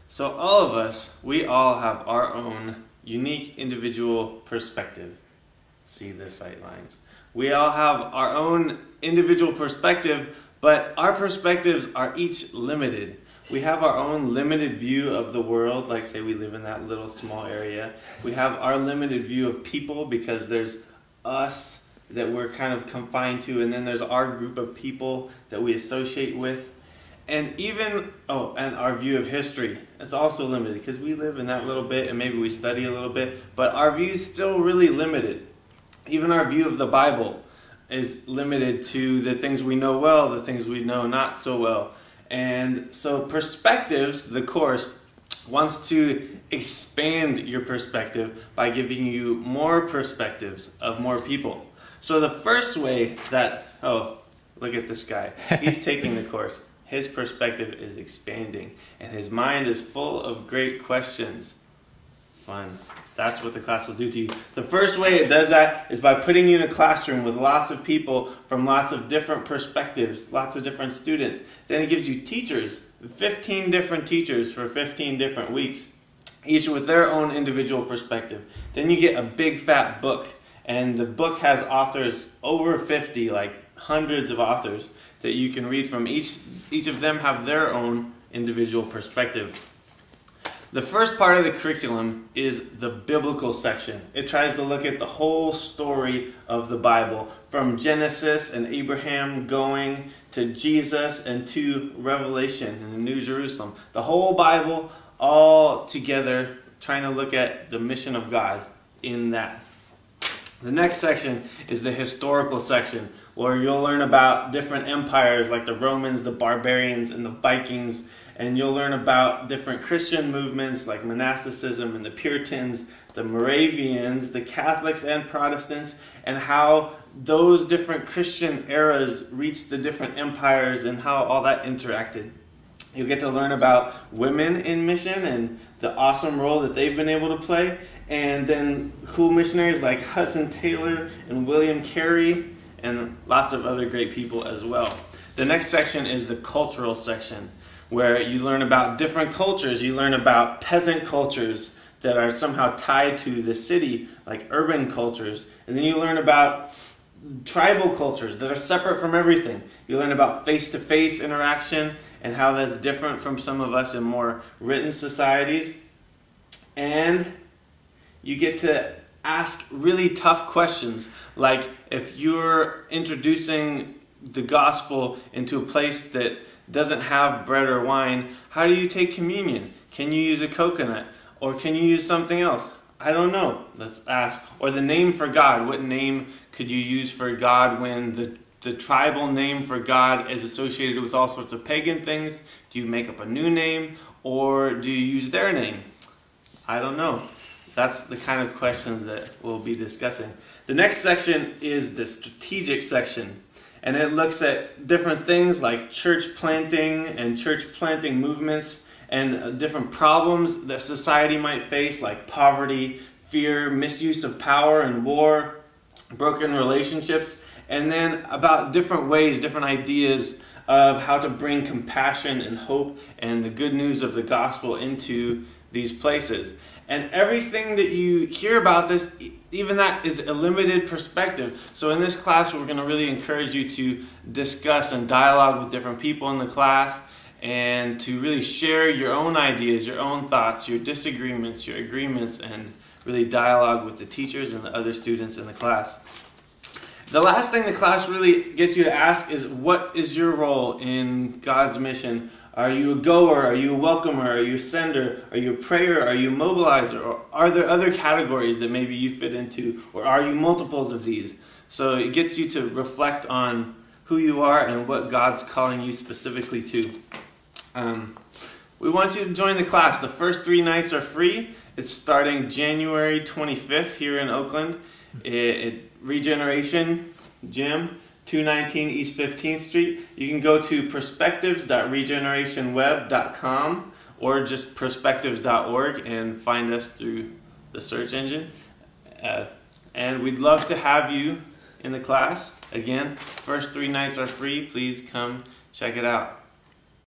So all of us, we all have our own unique individual perspective. See the sight lines. We all have our own individual perspective, but our perspectives are each limited. We have our own limited view of the world, like say we live in that little small area. We have our limited view of people because there's us that we're kind of confined to, and then there's our group of people that we associate with. And even, and our view of history, it's also limited because we live in that little bit and maybe we study a little bit, but our view is still really limited. Even our view of the Bible is limited to the things we know well, the things we know not so well. And so Perspectives, the course, wants to expand your perspective by giving you more perspectives of more people. So the first way that, look at this guy. He's taking the course. His perspective is expanding, and his mind is full of great questions. Fun. That's what the class will do to you. The first way it does that is by putting you in a classroom with lots of people from lots of different perspectives, lots of different students. Then it gives you teachers, 15 different teachers for 15 different weeks, each with their own individual perspective. Then you get a big fat book, and the book has authors over 50, like hundreds of authors that you can read from. Each of them have their own individual perspective. The first part of the curriculum is the biblical section. It tries to look at the whole story of the Bible, from Genesis and Abraham going to Jesus and to Revelation and the New Jerusalem. The whole Bible all together, trying to look at the mission of God in that. The next section is the historical section, where you'll learn about different empires like the Romans, the barbarians, and the Vikings. And you'll learn about different Christian movements like monasticism and the Puritans, the Moravians, the Catholics and Protestants, and how those different Christian eras reached the different empires and how all that interacted. You'll get to learn about women in mission and the awesome role that they've been able to play. And then cool missionaries like Hudson Taylor and William Carey and lots of other great people as well. The next section is the cultural section, where you learn about different cultures. You learn about peasant cultures that are somehow tied to the city, like urban cultures. And then you learn about tribal cultures that are separate from everything. You learn about face-to-face interaction and how that's different from some of us in more written societies. And you get to ask really tough questions, like if you're introducing the gospel into a place that doesn't have bread or wine, how do you take communion? Can you use a coconut? Or can you use something else? I don't know. Let's ask. Or the name for God. What name could you use for God when the tribal name for God is associated with all sorts of pagan things? Do you make up a new name? Or do you use their name? I don't know. That's the kind of questions that we'll be discussing. The next section is the strategic section. And it looks at different things like church planting and church planting movements and different problems that society might face, like poverty, fear, misuse of power and war, broken relationships, and then about different ways, different ideas of how to bring compassion and hope and the good news of the gospel into these places. And everything that you hear about this, even that is a limited perspective. So in this class, we're going to really encourage you to discuss and dialogue with different people in the class and to really share your own ideas, your own thoughts, your disagreements, your agreements, and really dialogue with the teachers and the other students in the class. The last thing the class really gets you to ask is, what is your role in God's mission? Are you a goer? Are you a welcomer? Are you a sender? Are you a prayer? Are you a mobilizer? Or are there other categories that maybe you fit into? Or are you multiples of these? So it gets you to reflect on who you are and what God's calling you specifically to. We want you to join the class. The first 3 nights are free. It's starting January 25th here in Oakland at Regeneration Gym, 219 East 15th Street. You can go to perspectives.regenerationweb.com or just perspectives.org and find us through the search engine. And we'd love to have you in the class. Again, first 3 nights are free. Please come check it out.